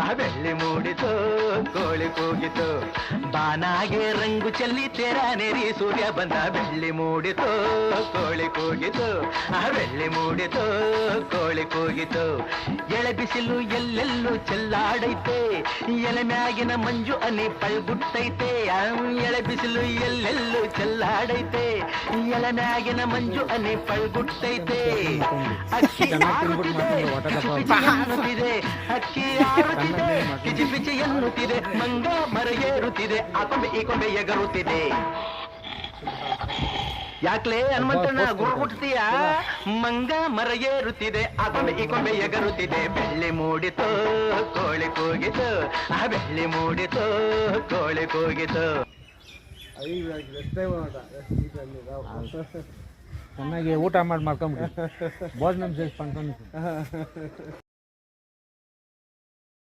ಆ ಬೆಳ್ಳಿ ಮೂಡಿತು ಕೋಳಿ ಕೂಗಿತು ಬಾನಾಗೆ ರಂಗು ಚೆಲ್ಲಿ ತೆರಾನೆರಿ ಸೂರ್ಯ ಬಂದ ಬೆಳ್ಳಿ ಮೂಡಿತು ಕೋಳಿ ಕೂಗಿತು ಆ ಬೆಳ್ಳಿ ಮೂಡಿತು ಕೋಳಿ ಕೂಗಿತು ಎಳೆ ಬಿಸಿಲು ಎಲ್ಲೆಲ್ಲೂ ಚೆಲ್ಲಾಡೈತೆ ಎಲೆ ಮ್ಯಾಗಿನ ಮಂಜು ಅನಿ ಪಳ್ಗುಟ್ಟೈತೆ ಎಳೆ ಬಿಸಿಲು ಎಲ್ಲೆಲ್ಲೂ ಚೆಲ್ಲಾಡೈತೆ ಎಲೆ ಮ್ಯಾಗಿನ ಮಂಜು ಅನಿ ಪಳ್ಗುಟ್ಟೈತೆ ಅಕ್ಕಿ ಆಡುತ್ತಿದೆ ಅಕ್ಕಿ ಆಡುತ್ತಿದೆ ಕಿಚಿ ಪಿಚಿ ಎನ್ನುತ್ತಿದೆ ಮಂಗ ಮರ ಏರುತ್ತಿದೆ ಆ ಕೊಂಬೆ ಈ ಕೊಂಬೆ ಎಗರುತ್ತಿದೆ ಯಾಕ್ಲೆ ಹನುಮಂತಣ್ಣ ಗುರುಗುಟ್ತೀಯ ಮಂಗ ಮರ ಏರುತ್ತಿದೆ ಆ ಕೊಂಬೆ ಈ ಕೊಂಬೆ ಎಗರುತ್ತಿದೆ ಬೆಳ್ಳಿ ಮೂಡಿತು ಕೋಳಿ ಕೂಗಿತು ಆ ಬೆಳ್ಳಿ ಮೂಡಿತು ಕೋಳಿ ಕೂಗಿತು ಚೆನ್ನಾಗಿ ಊಟ ಮಾಡಿ ಮಾಡ್ಕೊಂಬಿಡಿ ಭೋಜನ ಫಂಕ್ಷನ್